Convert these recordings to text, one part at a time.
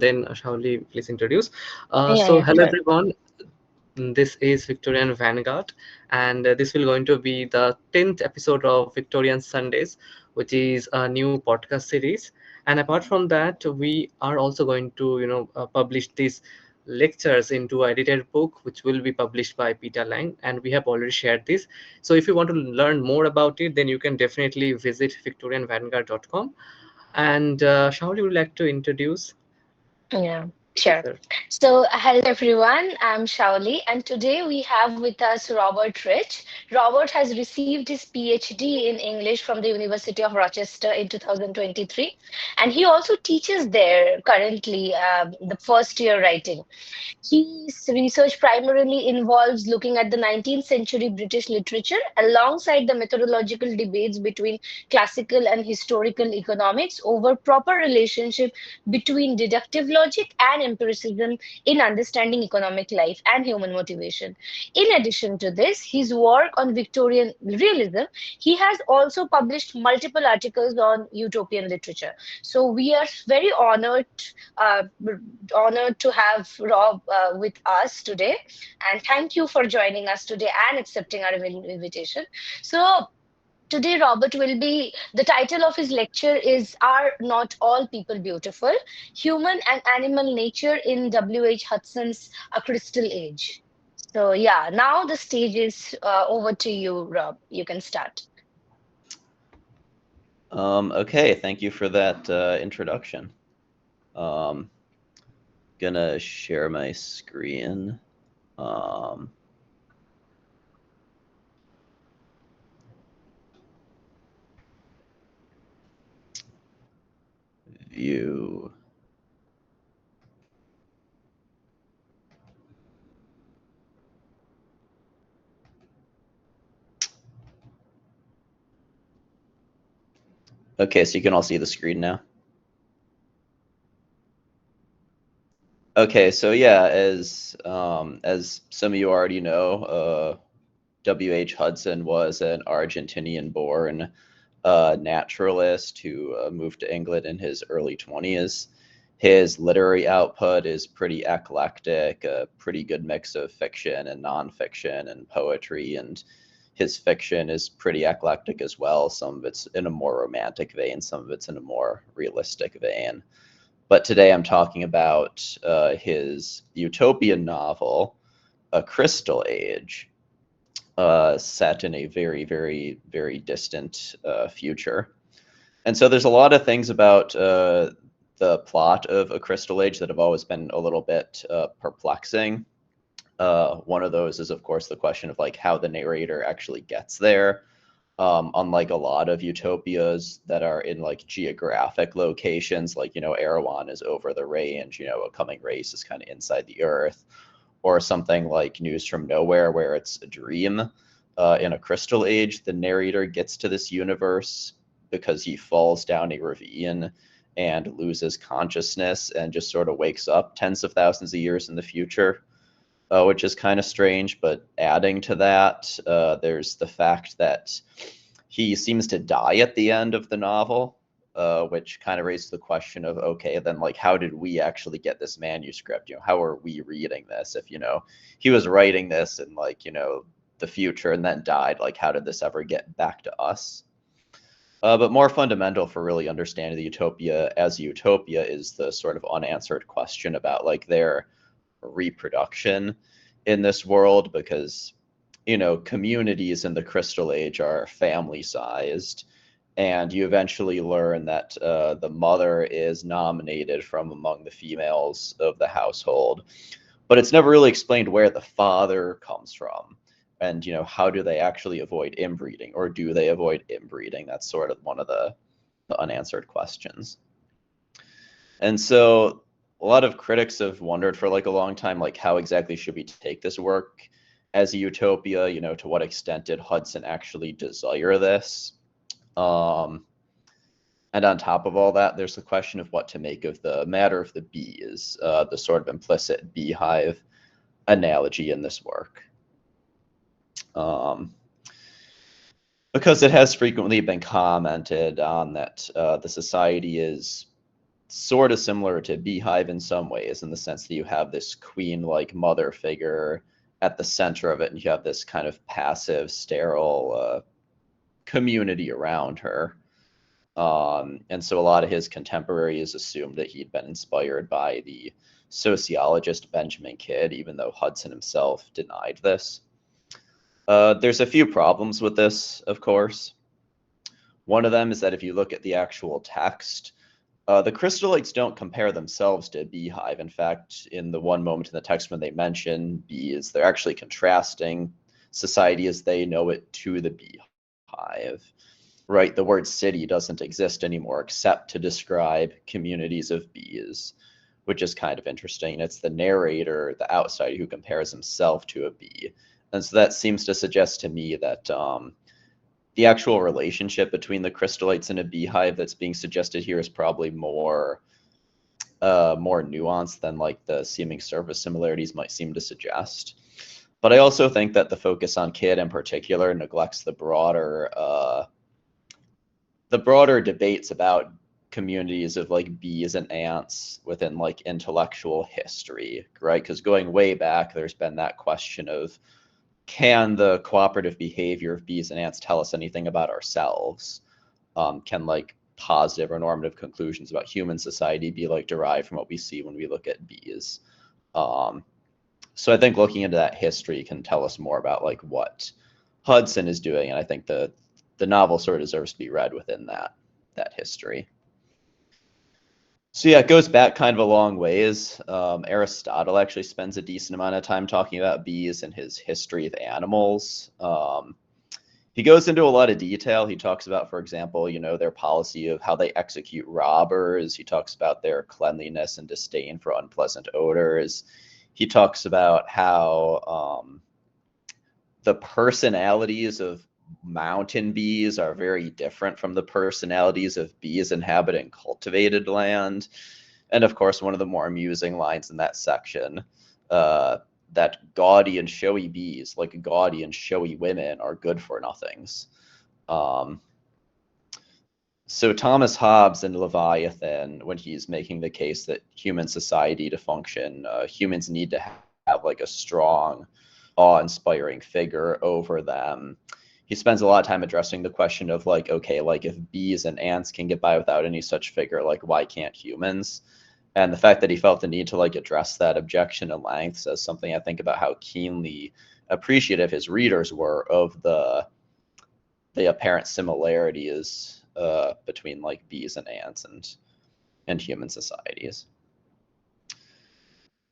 then Shauli, please introduce. Yeah, So yeah, hello sure. everyone. This is Victorian Vanguard, and this will going to be the 10th episode of Victorian Sundays, which is a new podcast series. And apart from that, we are also going to, publish these lectures into edited book, which will be published by Peter Lang, and we have already shared this. So if you want to learn more about it, then you can definitely visit victorianvanguard.com. And Shauli would like to introduce. Yeah, Yes, sure. sir. So, hello everyone, I'm Shauli, and today we have with us Robert Rich. Robert has received his PhD in English from the University of Rochester in 2023, and he also teaches there currently the first year writing. His research primarily involves looking at the 19th century British literature alongside the methodological debates between classical and historical economics over proper relationship between deductive logic and empiricism in understanding economic life and human motivation. In addition to this, his work on Victorian realism, he has also published multiple articles on utopian literature. So we are very uh, honored to have Rob with us today. And thank you for joining us today and accepting our invitation. So, today, Robert will be the title of his lecture is Are Not All People Beautiful? Human and Animal Nature in W.H. Hudson's A Crystal Age. So, yeah, now the stage is over to you, Rob. You can start. Okay, thank you for that introduction. Um, gonna share my screen. Um, view. Okay, so you can all see the screen now. Okay, so yeah, as some of you already know, W.H. Hudson was an Argentinian-born naturalist who moved to England in his early 20s. His literary output is pretty eclectic, a pretty good mix of fiction and nonfiction and poetry, and his fiction is pretty eclectic as well. Some of it's in a more romantic vein, some of it's in a more realistic vein. But today I'm talking about his utopian novel, A Crystal Age, set in a very, very, very distant future. And so there's a lot of things about the plot of A Crystal Age that have always been a little bit perplexing. One of those is, of course, the question of like how the narrator actually gets there. Unlike a lot of utopias that are in like geographic locations, like, Erewhon is over the range, a coming race is kind of inside the earth, or something like News from Nowhere, where it's a dream. In A Crystal Age, the narrator gets to this universe because he falls down a ravine and loses consciousness and just sort of wakes up tens of thousands of years in the future, which is kind of strange. But adding to that, there's the fact that he seems to die at the end of the novel, which kind of raises the question of, okay, then like how did we actually get this manuscript? How are we reading this? If he was writing this in like the future and then died, like how did this ever get back to us? But more fundamental for really understanding the utopia as a utopia is the sort of unanswered question about like their reproduction in this world, because communities in the Crystal Age are family sized, and you eventually learn that the mother is nominated from among the females of the household, but it's never really explained where the father comes from, and how do they actually avoid inbreeding, or do they avoid inbreeding? That's sort of one of the unanswered questions. And so a lot of critics have wondered for like a long time, like how exactly should we take this work as a utopia? To what extent did Hudson actually desire this? And on top of all that, there's the question of what to make of the matter of the bees, the sort of implicit beehive analogy in this work. Um, because it has frequently been commented on that the society is sort of similar to Beehive in some ways, in the sense that you have this queen-like mother figure at the center of it, and you have this kind of passive, sterile community around her. And so a lot of his contemporaries assumed that he'd been inspired by the sociologist Benjamin Kidd, even though Hudson himself denied this. There's a few problems with this, of course. One of them is that if you look at the actual text, the crystallites don't compare themselves to a beehive. In fact, in the one moment in the text when they mention bees, they're actually contrasting society as they know it to the beehive. Right? The word city doesn't exist anymore except to describe communities of bees, which is kind of interesting. It's the narrator, the outsider, who compares himself to a bee. And so that seems to suggest to me that the actual relationship between the crystallites and a beehive that's being suggested here is probably more nuanced than like the seeming surface similarities might seem to suggest. But I also think that the focus on Kidd in particular neglects the broader debates about communities of like bees and ants within like intellectual history, right? Because going way back, there's been that question of, can the cooperative behavior of bees and ants tell us anything about ourselves? Can like positive or normative conclusions about human society be like derived from what we see when we look at bees? So I think looking into that history can tell us more about like what Hudson is doing, and I think the novel sort of deserves to be read within that history. So yeah, it goes back kind of a long ways. Aristotle actually spends a decent amount of time talking about bees and his history of animals. He goes into a lot of detail. He talks about, for example, their policy of how they execute robbers. He talks about their cleanliness and disdain for unpleasant odors. He talks about how the personalities of mountain bees are very different from the personalities of bees inhabiting cultivated land. And of course, one of the more amusing lines in that section, that gaudy and showy bees, like gaudy and showy women, are good for nothings. So Thomas Hobbes in Leviathan, when he's making the case that human society to function, humans need to have like a strong, awe-inspiring figure over them. He spends a lot of time addressing the question of like, okay, like if bees and ants can get by without any such figure, like why can't humans? And the fact that he felt the need to like address that objection at length says something, I think, about how keenly appreciative his readers were of the apparent similarities between like bees and ants and human societies.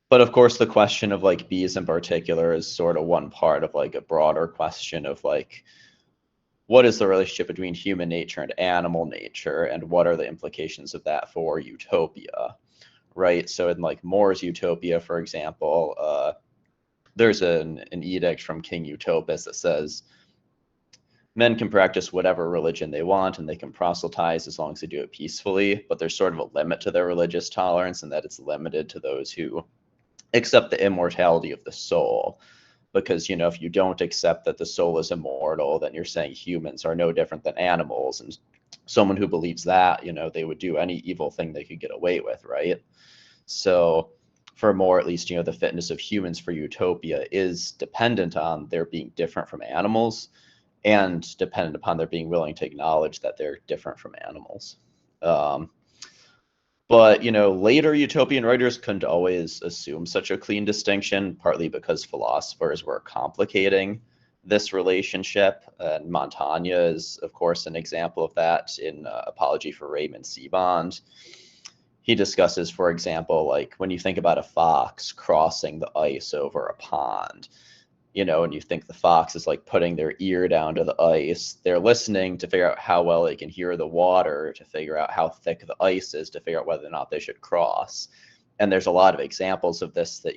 But of course, the question of like bees in particular is sort of one part of like a broader question of like, what is the relationship between human nature and animal nature, and what are the implications of that for utopia, right? So in like More's Utopia, for example, there's an edict from King Utopus that says men can practice whatever religion they want and they can proselytize as long as they do it peacefully, but there's sort of a limit to their religious tolerance, and that it's limited to those who accept the immortality of the soul. Because, if you don't accept that the soul is immortal, then you're saying humans are no different than animals. And someone who believes that, they would do any evil thing they could get away with, right? So for More, at least, the fitness of humans for utopia is dependent on their being different from animals, and dependent upon their being willing to acknowledge that they're different from animals. But, later utopian writers couldn't always assume such a clean distinction, partly because philosophers were complicating this relationship. And Montaigne is, of course, an example of that in Apology for Raymond Sebond. He discusses, for example, like when you think about a fox crossing the ice over a pond, and you think the fox is like putting their ear down to the ice, they're listening to figure out how well they can hear the water, to figure out how thick the ice is, to figure out whether or not they should cross. And there's a lot of examples of this that,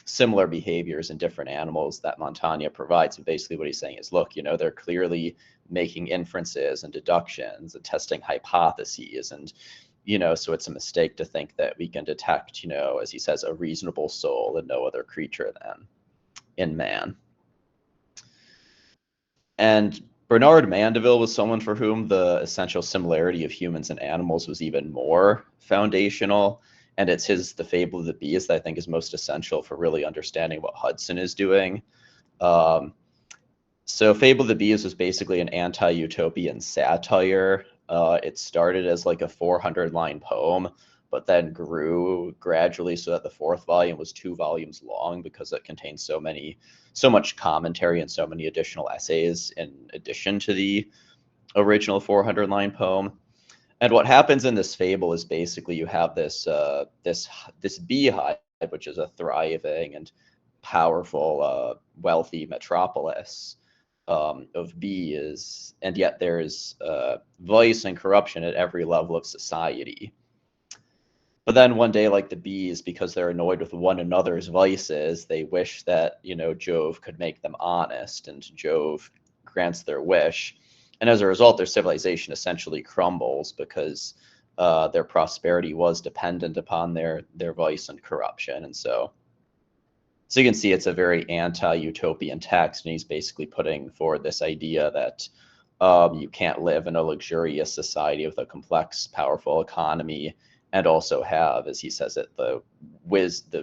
similar behaviors in different animals that Montaigne provides. And basically what he's saying is, look, they're clearly making inferences and deductions and testing hypotheses. And, so it's a mistake to think that we can detect, as he says, a reasonable soul in no other creature than in man. And Bernard Mandeville was someone for whom the essential similarity of humans and animals was even more foundational. And it's his The Fable of the Bees that I think is most essential for really understanding what Hudson is doing. Um, so Fable of the Bees was basically an anti-utopian satire. It started as like a 400-line poem, but then grew gradually so that the fourth volume was 2 volumes long because it contained so much commentary and so many additional essays in addition to the original 400-line poem. And what happens in this fable is basically you have this beehive, which is a thriving and powerful, wealthy metropolis of bees, and yet there's vice and corruption at every level of society. But then one day, like the bees, because they're annoyed with one another's vices, they wish that, Jove could make them honest, and Jove grants their wish. And as a result, their civilization essentially crumbles because their prosperity was dependent upon their vice and corruption. And so you can see it's a very anti-utopian text, and he's basically putting forward this idea that you can't live in a luxurious society with a complex, powerful economy and also have, as he says it, the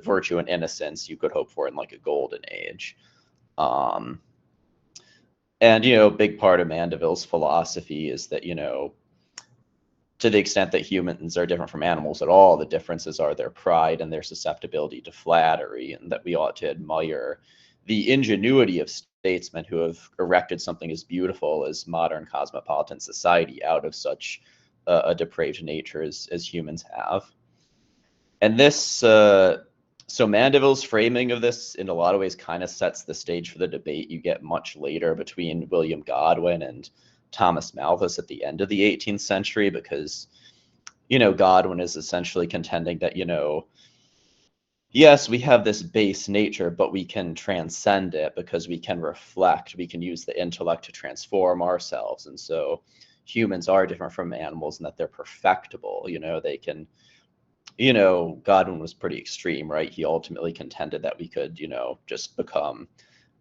virtue and innocence you could hope for in like a golden age. Um, and, a big part of Mandeville's philosophy is that, to the extent that humans are different from animals at all, the differences are their pride and their susceptibility to flattery, and that we ought to admire the ingenuity of statesmen who have erected something as beautiful as modern cosmopolitan society out of such a depraved nature as humans have. And so Mandeville's framing of this in a lot of ways kind of sets the stage for the debate you get much later between William Godwin and Thomas Malthus at the end of the 18th century, because, Godwin is essentially contending that, yes, we have this base nature, but we can transcend it because we can reflect, we can use the intellect to transform ourselves. And so humans are different from animals in that they're perfectible, they can, Godwin was pretty extreme, right? He ultimately contended that we could, just become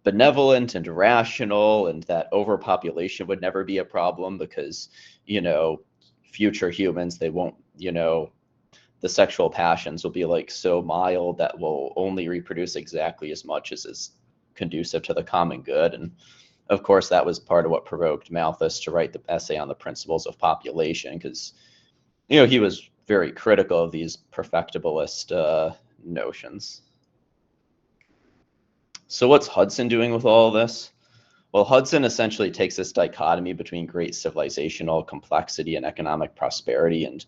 benevolent and rational, and that overpopulation would never be a problem because, future humans, they won't, the sexual passions will be like so mild that will only reproduce exactly as much as is conducive to the common good. And of course, that was part of what provoked Malthus to write the essay on the principles of population, because, he was very critical of these perfectibilist notions. So what's Hudson doing with all of this? Well, Hudson essentially takes this dichotomy between great civilizational complexity and economic prosperity and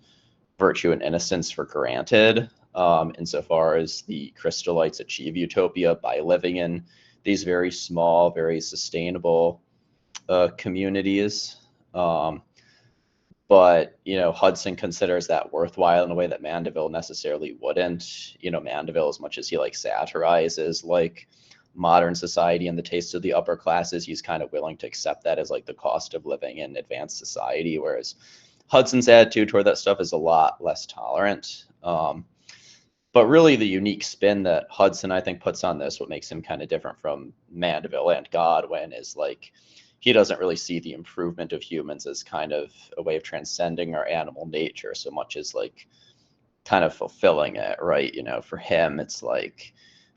virtue and innocence for granted, insofar as the Crystallites achieve utopia by living in these very small, very sustainable communities. But, Hudson considers that worthwhile in a way that Mandeville necessarily wouldn't. Mandeville, as much as he satirizes modern society and the tastes of the upper classes, he's kind of willing to accept that as the cost of living in advanced society, whereas Hudson's attitude toward that stuff is a lot less tolerant. But really the unique spin that Hudson, I think, puts on this, what makes him kind of different from Mandeville and Godwin, is he doesn't really see the improvement of humans as kind of a way of transcending our animal nature so much as kind of fulfilling it, right? For him, it's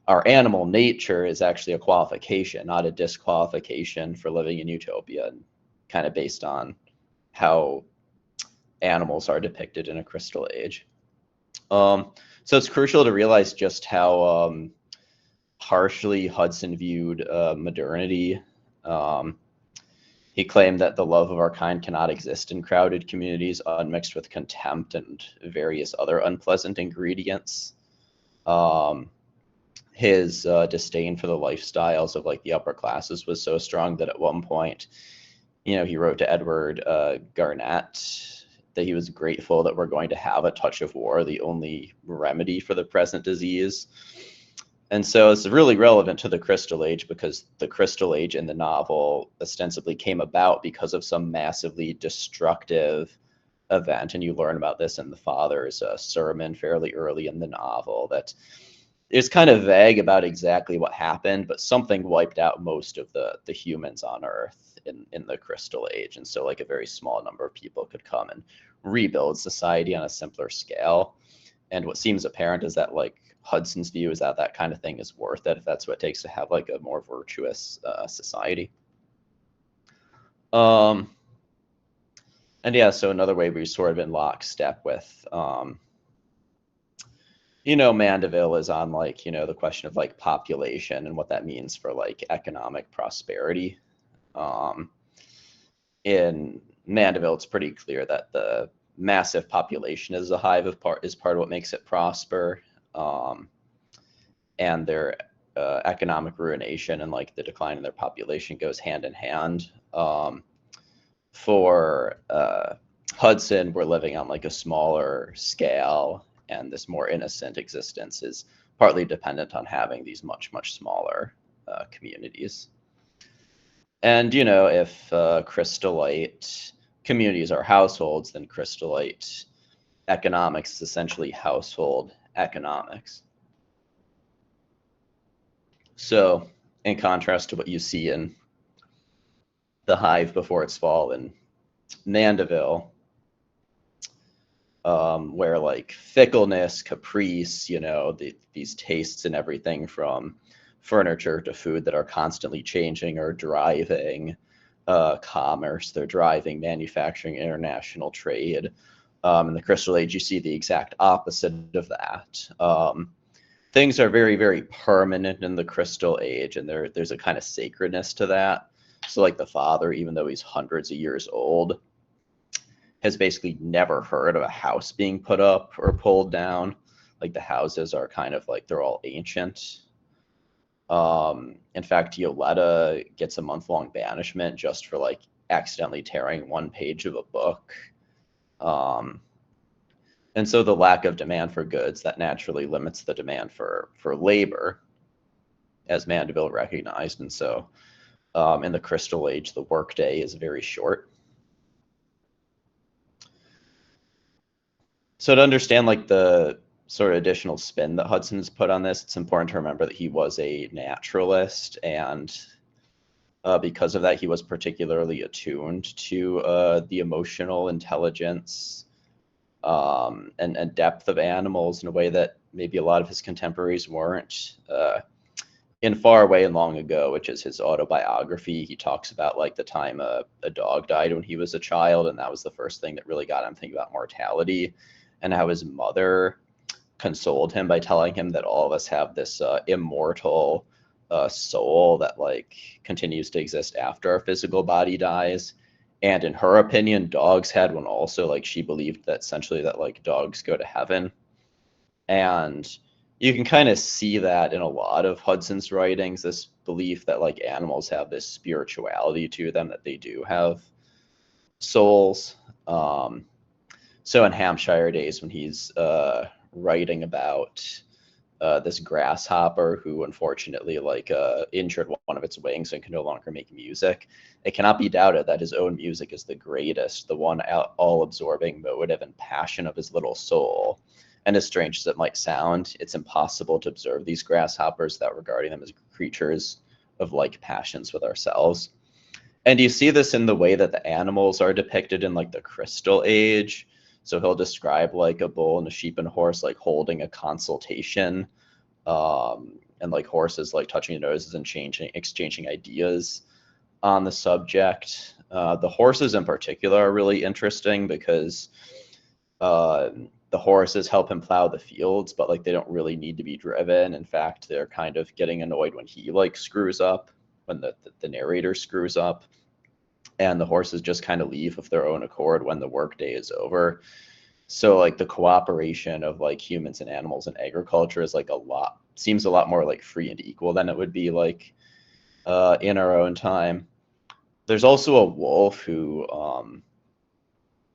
our animal nature is actually a qualification, not a disqualification for living in utopia, and kind of based on how animals are depicted in a crystal age. So it's crucial to realize just how harshly Hudson viewed modernity. He claimed that the love of our kind cannot exist in crowded communities unmixed with contempt and various other unpleasant ingredients. His disdain for the lifestyles of the upper classes was so strong that at one point, he wrote to Edward Garnett that he was grateful that we're going to have a touch of war, the only remedy for the present disease. And so it's really relevant to the Crystal Age, because the Crystal Age in the novel ostensibly came about because of some massively destructive event. And you learn about this in the father's sermon fairly early in the novel, that it's kind of vague about exactly what happened, but something wiped out most of the humans on Earth in the Crystal Age, and so like a very small number of people could come and rebuild society on a simpler scale. And what seems apparent is that like Hudson's view is that that kind of thing is worth it if that's what it takes to have like a more virtuous society. Um, and yeah, so another way we sort of in lockstep with Mandeville is on like, the question of like population and what that means for like economic prosperity. In Mandeville, it's pretty clear that the massive population is a hive of part of what makes it prosper, and their economic ruination and like the decline in their population goes hand in hand. For Hudson, we're living on like a smaller scale, and this more innocent existence is partly dependent on having these much, much smaller communities. And, if crystallite communities are households, then crystallite economics is essentially household economics. So, in contrast to what you see in the hive before its fall in Mandeville, where like fickleness, caprice, these tastes and everything from furniture to food that are constantly changing are driving commerce. They're driving manufacturing, international trade. In the Crystal Age, you see the exact opposite of that. Things are very, very permanent in the Crystal Age, and there's a kind of sacredness to that. So like the father, even though he's hundreds of years old, has basically never heard of a house being put up or pulled down. Like the houses are kind of like they're all ancient. In fact, Yoletta gets a month-long banishment just for like accidentally tearing one page of a book. And so the lack of demand for goods, that naturally limits the demand for labor, as Mandeville recognized. And so in the Crystal Age, the workday is very short. So to understand like the sort of additional spin that Hudson's put on this, it's important to remember that he was a naturalist, and because of that, he was particularly attuned to the emotional intelligence and depth of animals in a way that maybe a lot of his contemporaries weren't. In Far Away and Long Ago, which is his autobiography, he talks about like the time a dog died when he was a child, and that was the first thing that really got him thinking about mortality, and how his mother consoled him by telling him that all of us have this immortal soul that like continues to exist after our physical body dies. And in her opinion, dogs had one also. Like she believed that essentially that like dogs go to heaven. And you can kind of see that in a lot of Hudson's writings, this belief that like animals have this spirituality to them, that they do have souls. So in Hampshire Days, when he's writing about this grasshopper who unfortunately like injured one of its wings and can no longer make music, it cannot be doubted that his own music is the greatest, the one all-absorbing motive and passion of his little soul. And as strange as it might sound, it's impossible to observe these grasshoppers without regarding them as creatures of like passions with ourselves. And you see this in the way that the animals are depicted in like the Crystal Age. So he'll describe like a bull and a sheep and a horse like holding a consultation, and like horses like touching their noses and exchanging ideas on the subject. The horses in particular are really interesting because the horses help him plow the fields, but like they don't really need to be driven. In fact, they're kind of getting annoyed when he like screws up, when the narrator screws up, and the horses just kind of leave of their own accord when the workday is over. So like the cooperation of like humans and animals in agriculture is like seems a lot more like free and equal than it would be like in our own time. There's also a wolf who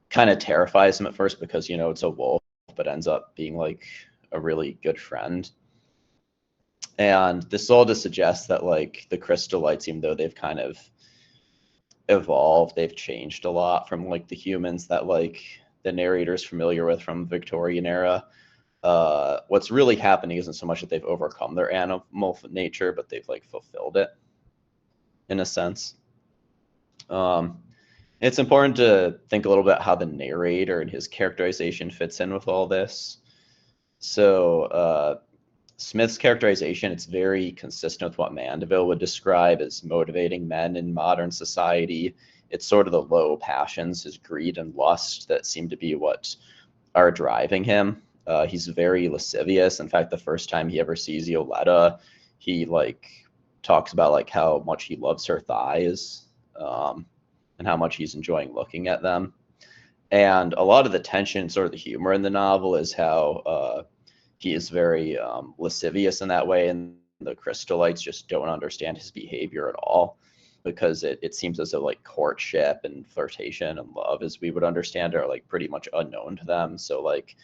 kind of terrifies him at first because it's a wolf, but ends up being like a really good friend. And this is all to suggest that like the crystallites, even though they've kind of evolved, they've changed a lot from like the humans that like the narrator's familiar with from Victorian era. what's really happening isn't so much that they've overcome their animal nature, but they've like fulfilled it in a sense. Um, it's important to think a little bit how the narrator and his characterization fits in with all this. So Smith's characterization, it's very consistent with what Mandeville would describe as motivating men in modern society. It's sort of the low passions, his greed and lust, that seem to be what are driving him. He's very lascivious. In fact, the first time he ever sees Yoletta, he like talks about like how much he loves her thighs, and how much he's enjoying looking at them. And a lot of the tension, sort of the humor in the novel, is how he is very lascivious in that way, and the Crystalites just don't understand his behavior at all, because it seems as though like courtship and flirtation and love, as we would understand, are like pretty much unknown to them. So like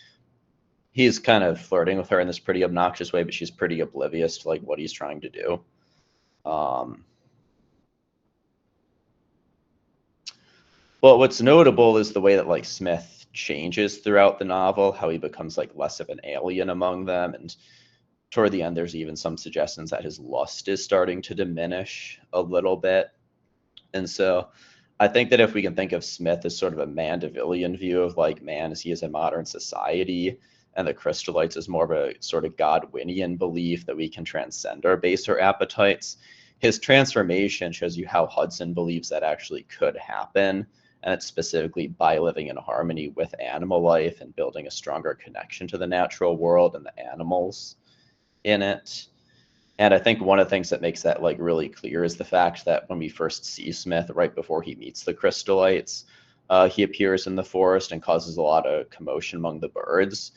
he's kind of flirting with her in this pretty obnoxious way, but she's pretty oblivious to like what he's trying to do. Um, well, what's notable is the way that like Smith changes throughout the novel, how he becomes like less of an alien among them, and toward the end, there's even some suggestions that his lust is starting to diminish a little bit. And so I think that if we can think of Smith as sort of a Mandevillian view of like man as he is in modern society, and the Crystalites as more of a sort of Godwinian belief that we can transcend our baser appetites, his transformation shows you how Hudson believes that actually could happen. And it's specifically by living in harmony with animal life and building a stronger connection to the natural world and the animals in it. And I think one of the things that makes that like really clear is the fact that when we first see Smith right before he meets the Crystalites, he appears in the forest and causes a lot of commotion among the birds.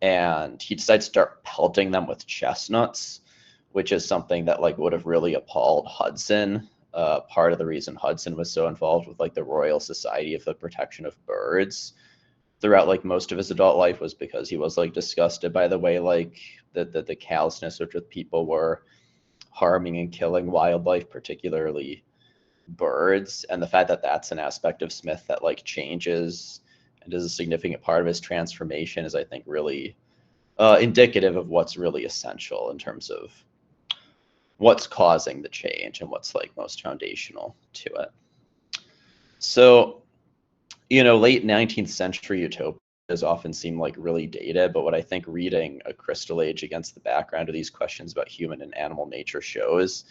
And he decides to start pelting them with chestnuts, which is something that like would have really appalled Hudson. Part of the reason Hudson was so involved with like the Royal Society of the Protection of Birds throughout like most of his adult life was because he was like disgusted by the way like the callousness with which people were harming and killing wildlife, particularly birds. And the fact that that's an aspect of Smith that like changes and is a significant part of his transformation is, I think, really indicative of what's really essential in terms of what's causing the change and what's like most foundational to it. So, late 19th century utopias often seem like really dated, but what I think reading A Crystal Age against the background of these questions about human and animal nature shows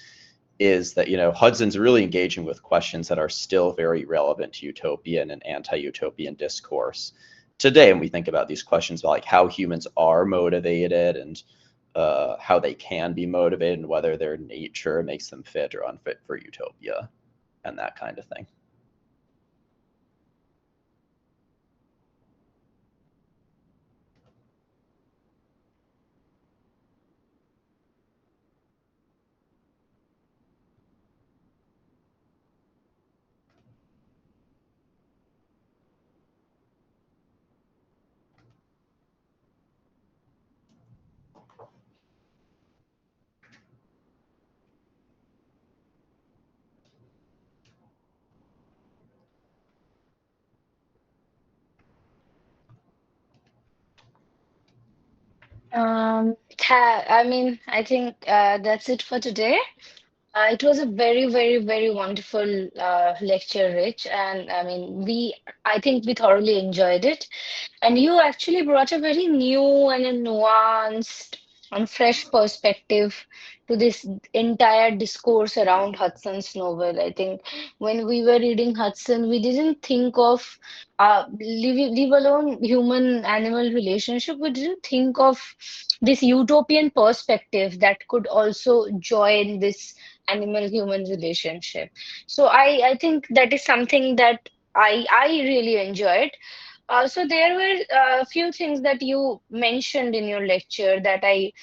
is that, Hudson's really engaging with questions that are still very relevant to utopian and anti-utopian discourse today. And we think about these questions about like how humans are motivated and how they can be motivated and whether their nature makes them fit or unfit for utopia and that kind of thing. I think that's it for today. It was a very, very, very wonderful lecture, Rich, and I think we thoroughly enjoyed it. And you actually brought a very new and a nuanced and fresh perspective to this entire discourse around Hudson's novel. I think when we were reading Hudson, we didn't think of leave alone human-animal relationship. We didn't think of this utopian perspective that could also join this animal-human relationship. So I think that is something that I really enjoyed. So there were a few things that you mentioned in your lecture that I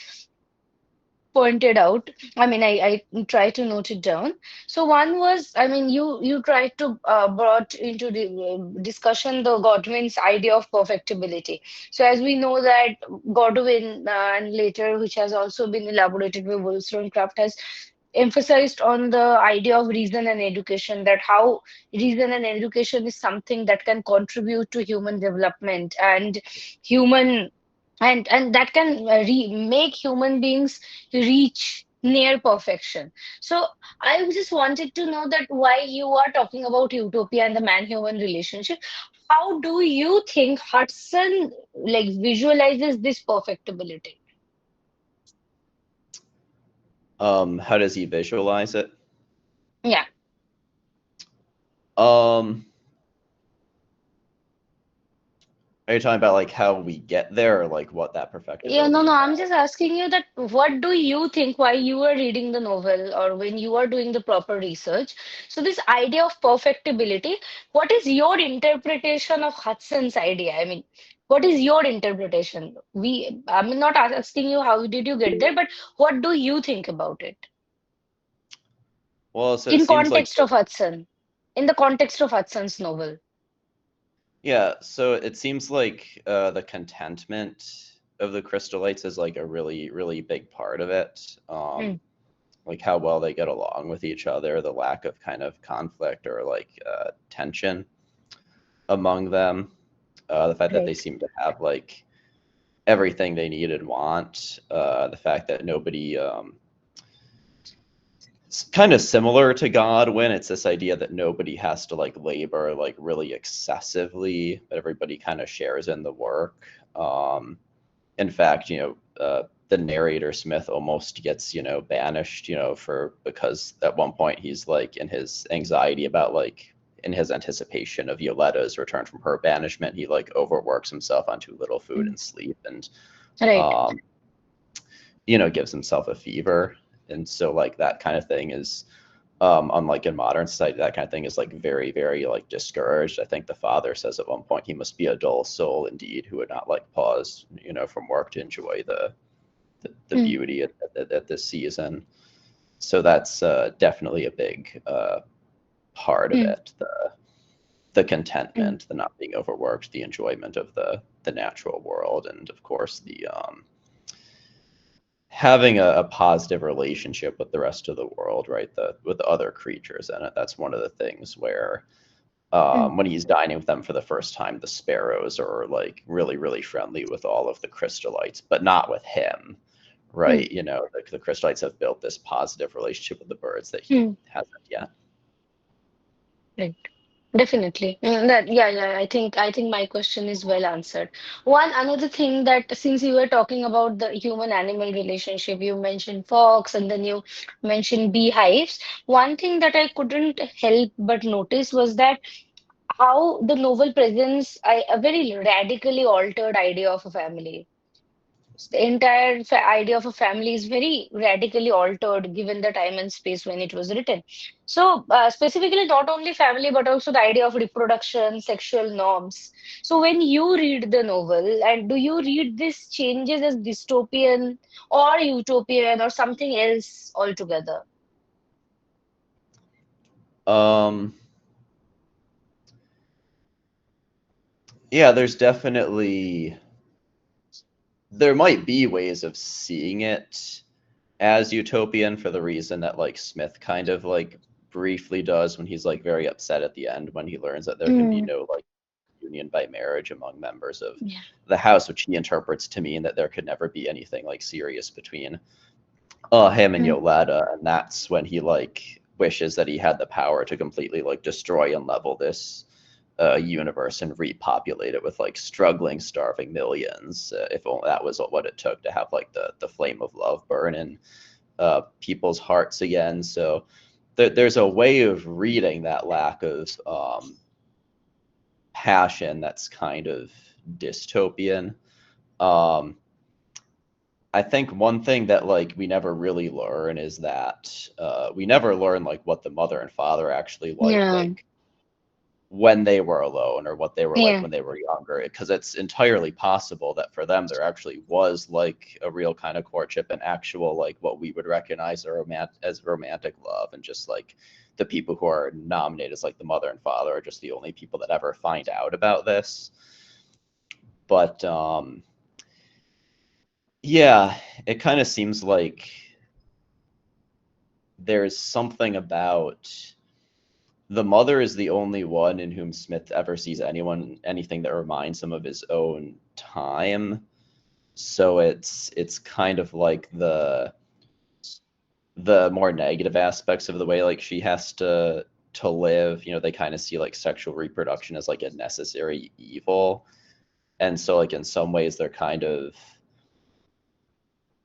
pointed out. I tried to note it down. So one was, you tried to brought into the discussion the Godwin's idea of perfectibility. So as we know that Godwin and later, which has also been elaborated by Wollstonecraft, has emphasized on the idea of reason and education, that how reason and education is something that can contribute to human development and human and that can make human beings reach near perfection. So I just wanted to know that why you are talking about utopia and the man-human relationship, how do you think Hudson like visualizes this perfectibility? How does he visualize it? Yeah. Um, are you talking about like how we get there, or like what that Yeah, no, perfectibility no, I'm just involves? asking you that what do you think while you are reading the novel or when you are doing the proper research? So this idea of perfectibility, what is your interpretation of Hudson's idea? I mean, what is your interpretation? I'm not asking you how did you get there, but what do you think about it Well, so it in seems like context of Hudson, in the context of Hudson's novel? yeah, so it seems like the contentment of the Crystallites is like a really, really big part of it. Mm, Like how well they get along with each other, the lack of kind of conflict or like tension among them, the fact that they right. seem to have like everything they need and want, the fact that nobody it's kind of similar to Godwin. It's this idea that nobody has to like labor like really excessively, but everybody kind of shares in the work. In fact, the narrator Smith almost gets banished, for because at one point he's like in his anxiety about like in his anticipation of Yoletta's return from her banishment, he like overworks himself on too little food Mm, and sleep, and right. um, gives himself a fever. And so like that kind of thing is unlike in modern society, that kind of thing is like very, very like discouraged. I think the father says at one point he must be a dull soul indeed who would not like pause, from work to enjoy the Mm, beauty at this season. So that's definitely a big part of mm, it. The mm, contentment, the not being overworked, the enjoyment of the natural world, and of course the having a positive relationship with the rest of the world, right? With the other creatures in it. That's one of the things where mm, when he's dining with them for the first time, the sparrows are like really, really friendly with all of the crystallites, but not with him, mm, right? The crystallites have built this positive relationship with the birds that he mm. hasn't yet. Right. Definitely. That, yeah, yeah, I think my question is well answered. One another thing that since you were talking about the human animal relationship, you mentioned fox and then you mentioned beehives. One thing that I couldn't help but notice was that how the novel presents a very radically altered idea of a family. The entire idea of a family is very radically altered given the time and space when it was written. So, specifically, not only family, but also the idea of reproduction, sexual norms. So, when you read the novel, and do you read these changes as dystopian or utopian or something else altogether? Um, yeah, there might be ways of seeing it as utopian for the reason that like Smith kind of like briefly does when he's like very upset at the end when he learns that there can be Mm, no like union by marriage among members of yeah. the house, which he interprets to mean that there could never be anything like serious between him and Mm, Yoletta, and that's when he like wishes that he had the power to completely like destroy and level this universe and repopulate it with like struggling, starving millions. If only that was what it took to have like the flame of love burn in people's hearts again. So there's a way of reading that lack of passion that's kind of dystopian. Um, I think one thing that like we never really learn is that we never learn like what the mother and father actually yeah. like when they were alone or what they were like Yeah. when they were younger, because it's entirely possible that for them there actually was like a real kind of courtship and actual like what we would recognize as romantic love, and just like the people who are nominated as like the mother and father are just the only people that ever find out about this. But yeah, it kind of seems like there's something about the mother is the only one in whom Smith ever sees anything that reminds him of his own time. So it's kind of like the more negative aspects of the way like she has to live. You know, they kind of see like sexual reproduction as like a necessary evil. And so like in some ways they're kind of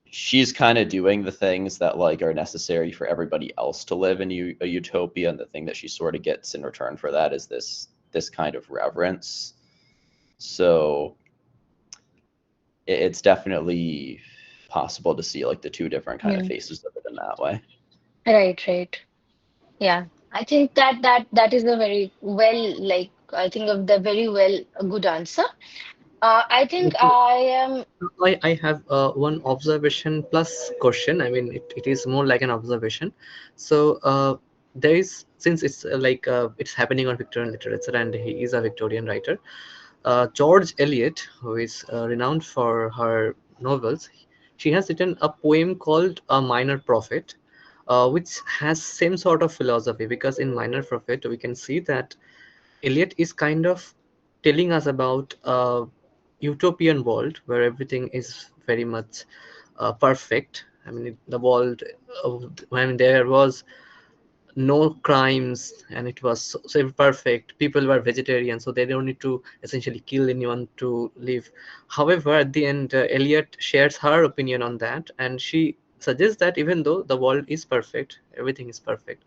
she's kind of doing the things that like are necessary for everybody else to live in a utopia, and the thing that she sort of gets in return for that is this kind of reverence. So it's definitely possible to see like the two different kind of Mm. faces of it in that way. Right, right. Yeah. I think that is a very well, like I think of the very well a good answer. I think I am. I have one observation plus question. I mean, it is more like an observation. So there is, since it's it's happening on Victorian literature, and he is a Victorian writer. George Eliot, who is renowned for her novels, she has written a poem called "A Minor Prophet," which has same sort of philosophy. Because in Minor Prophet, we can see that Eliot is kind of telling us about a utopian world where everything is very much perfect. I mean, the world, when there was no crimes and it was so perfect, people were vegetarian, so they don't need to essentially kill anyone to live. However, at the end, Eliot shares her opinion on that, and she suggests that even though the world is perfect, everything is perfect,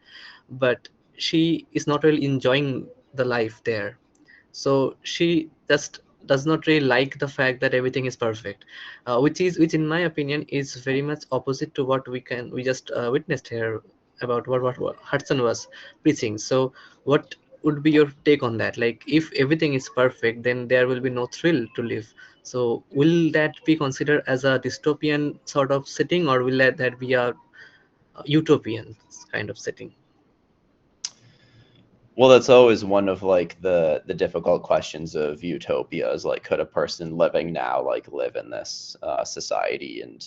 but she is not really enjoying the life there. So she just does not really like the fact that everything is perfect, which in my opinion is very much opposite to what we just witnessed here about what Hudson was preaching. So what would be your take on that? Like, if everything is perfect, then there will be no thrill to live. So will that be considered as a dystopian sort of setting, or will that be a utopian kind of setting? Well, that's always one of like the difficult questions of utopia is like, could a person living now like live in this society and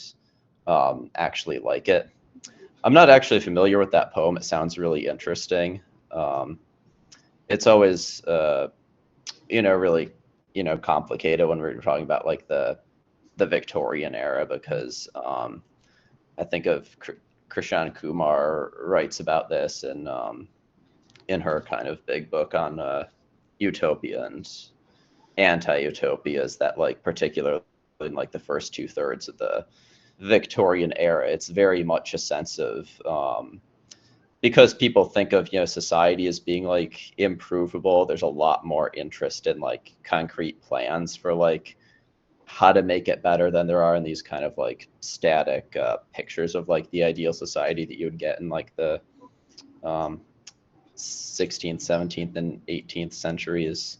actually like it? I'm not actually familiar with that poem. It sounds really interesting. Um, it's always really complicated when we're talking about like the Victorian era, because I think of Krishan Kumar writes about this, and in her kind of big book on utopia and anti-utopias, that like particularly in like the first 2/3 of the Victorian era, it's very much a sense of because people think of society as being like improvable. There's a lot more interest in like concrete plans for like how to make it better than there are in these kind of like static pictures of like the ideal society that you would get in like the um, 16th, 17th, and 18th centuries.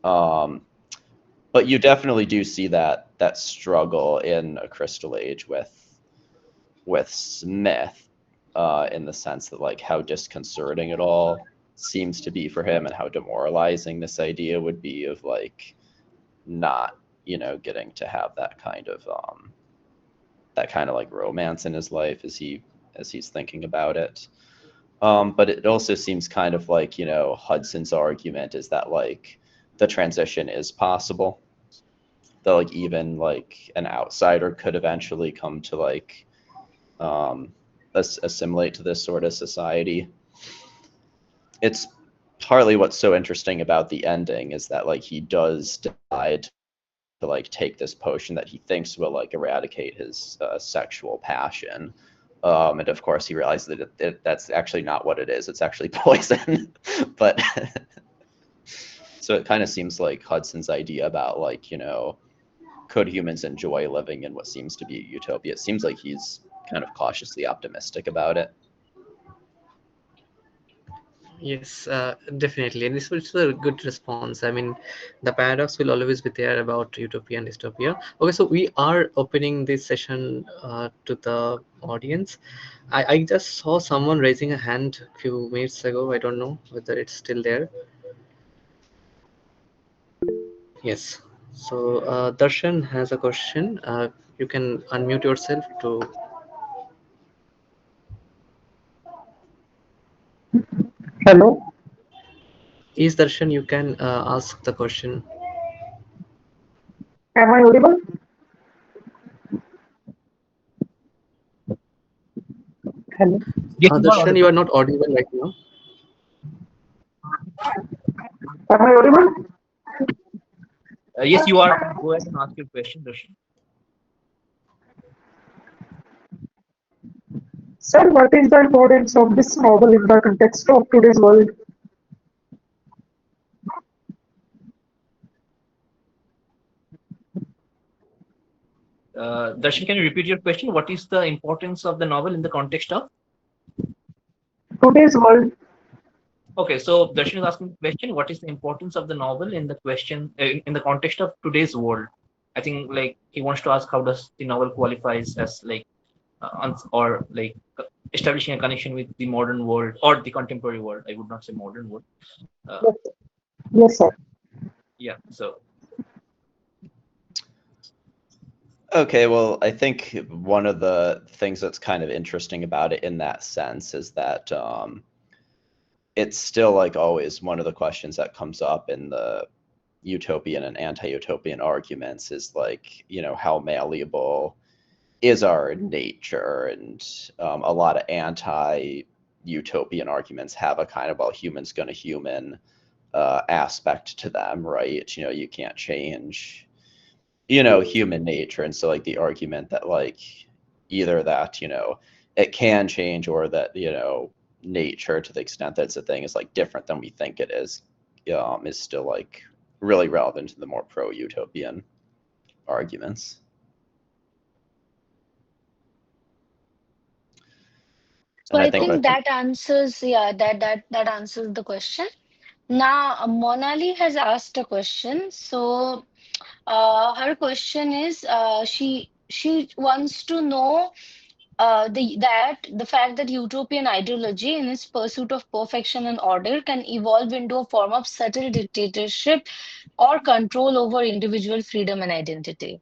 Um, but you definitely do see that struggle in A Crystal Age with Smith, in the sense that like how disconcerting it all seems to be for him, and how demoralizing this idea would be of like not getting to have that kind of like romance in his life as he's thinking about it. But it also seems kind of like, Hudson's argument is that like the transition is possible. That like even like an outsider could eventually come to like um, assimilate to this sort of society. It's partly what's so interesting about the ending is that like he does decide to like take this potion that he thinks will like eradicate his sexual passion. And of course, he realizes that that's actually not what it is. It's actually poison. But so it kind of seems like Hudson's idea about like, could humans enjoy living in what seems to be a utopia? It seems like he's kind of cautiously optimistic about it. Yes, definitely. And this was a good response. I mean, the paradox will always be there about utopia and dystopia. Okay, so we are opening this session to the audience. I just saw someone raising a hand a few minutes ago. I don't know whether it's still there. Yes. So Darshan has a question. You can unmute yourself to. Hello, Is Darshan, you can ask the question. am I audible? Hello. Yes, you are Darshan, you audible. are not audible right now. Am I audible? Yes, you are. Go ahead and ask your question, Darshan. Sir, what is the importance of this novel in the context of today's world? Darshan, can you repeat your question? What is the importance of the novel in the context of? Today's world, Okay, so Darshan is asking the question: what is the importance of the novel in the in the context of today's world? I think like he wants to ask how does the novel qualifies as like or like establishing a connection with the modern world or the contemporary world. I would not say modern world. Uh, yes, yes, sir. yeah. So Okay, well, I think one of the things that's kind of interesting about it in that sense is that it's still like always one of the questions that comes up in the utopian and anti-utopian arguments is like, how malleable is our nature? And a lot of anti-utopian arguments have a kind of, well, humans gonna human aspect to them, right? You can't change, human nature. And so like the argument that like either that, it can change or that, nature to the extent that it's a thing is like different than we think it is still like really relevant to the more pro-utopian arguments. So And I I think think like that answers, yeah, that answers the question. Now, Monali has asked a question. So, her question is, she wants to know the fact that utopian ideology, in its pursuit of perfection and order, can evolve into a form of subtle dictatorship or control over individual freedom and identity.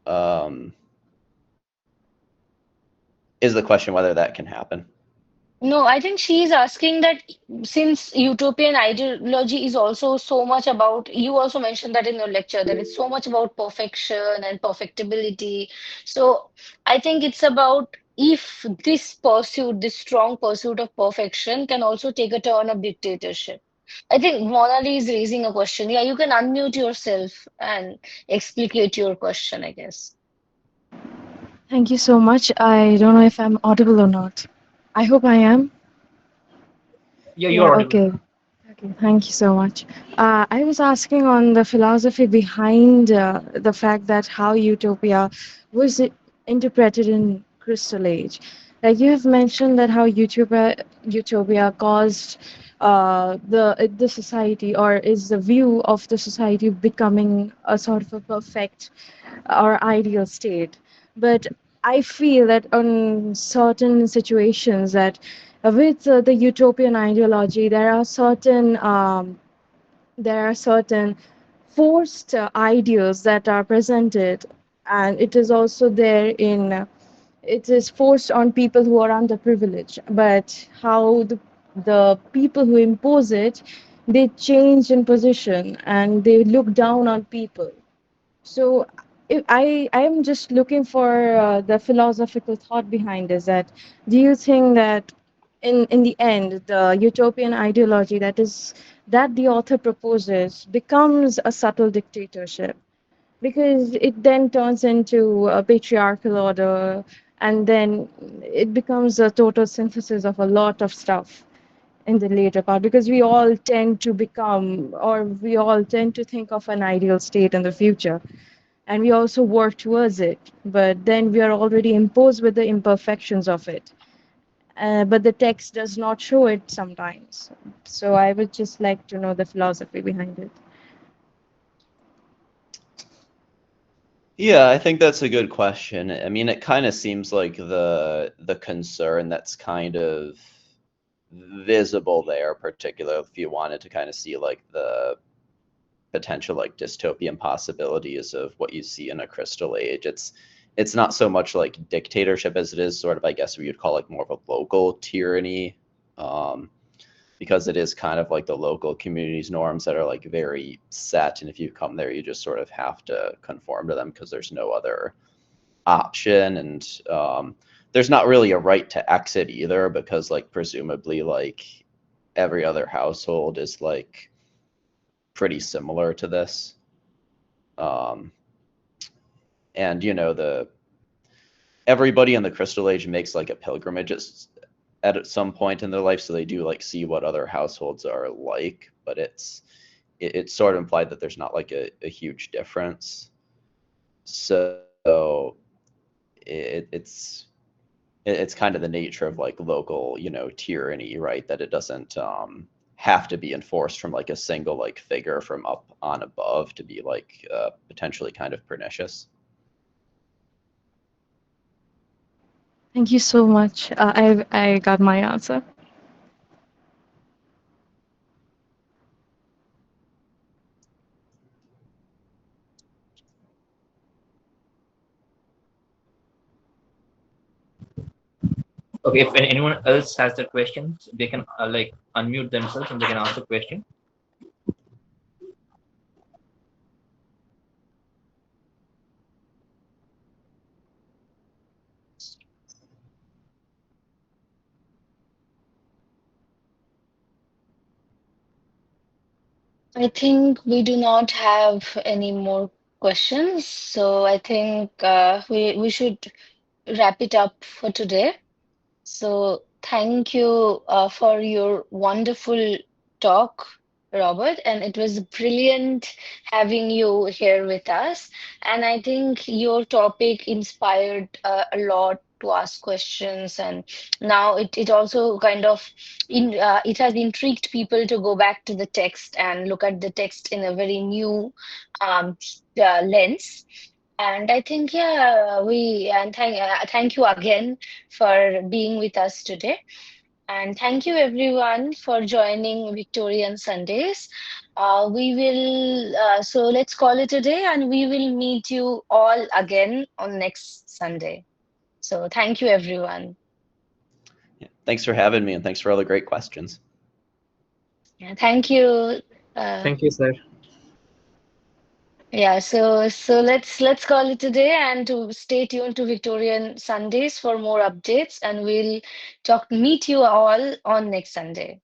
um, is the question whether that can happen. No, I think she is asking that since utopian ideology is also so much about, you also mentioned that in your lecture, that it's so much about perfection and perfectibility. So I think it's about if this pursuit, this strong pursuit of perfection can also take a turn of dictatorship. I think Monali is raising a question. Yeah, you can unmute yourself and explicate your question, I guess. Thank you so much. I don't know if I'm audible or not. I hope I am. yeah, you are Yeah, audible. okay. Okay, thank you so much. I was asking on the philosophy behind the fact that how utopia was interpreted in Crystal Age. Like you have mentioned that how utopia caused the society or is the view of the society becoming a sort of a perfect or ideal state. But I feel that on certain situations that with the utopian ideology, there are certain forced ideas that are presented, and it is also there in it is forced on people who are underprivileged. But how the people who impose it, they change in position and they look down on people. So I am just looking for the philosophical thought behind this. That do you think that in the end the utopian ideology that the author proposes becomes a subtle dictatorship because it then turns into a patriarchal order, and then it becomes a total synthesis of a lot of stuff in the later part, because we all tend to become, or we all tend to think of an ideal state in the future, and we also work towards it, but then we are already imposed with the imperfections of it, but the text does not show it sometimes. So I would just like to know the philosophy behind it. Yeah, I think that's a good question. I mean, it kind of seems like the concern that's kind of visible there, particularly if you wanted to kind of see like the potential like dystopian possibilities of what you see in a crystal age. It's not so much like dictatorship as it is sort of, I guess we would call like more of a local tyranny. Um, because it is kind of like the local community's norms that are like very set, and if you come there, you just sort of have to conform to them because there's no other option. And there's not really a right to exit either, because like presumably like every other household is like pretty similar to this. Um, and you know, the everybody in the Crystal Age makes like a pilgrimage at some point in their life, so they do like see what other households are like, but it's sort of implied that there's not like a huge difference. So it's kind of the nature of like local, you know, tyranny, right? That it doesn't have to be enforced from like a single like figure from up on above to be like potentially kind of pernicious. Thank you so much. I got my answer. Okay, if anyone else has the questions, they can like unmute themselves and they can ask the question. I think we do not have any more questions, so I think we should wrap it up for today. So thank you for your wonderful talk, Robert, and it was brilliant having you here with us. And I think your topic inspired a lot to ask questions, and now it also kind of it has intrigued people to go back to the text and look at the text in a very new um, lens. And I think, yeah, thank you again for being with us today. And thank you everyone for joining Victorian Sundays. So let's call it a day, and we will meet you all again on next Sunday. So thank you everyone. Yeah. Thanks for having me, and thanks for all the great questions. Yeah, thank you. Uh, Thank you, sir. yeah, so let's call it a day, and to stay tuned to Victorian Sundays for more updates, and we'll meet you all on next Sunday.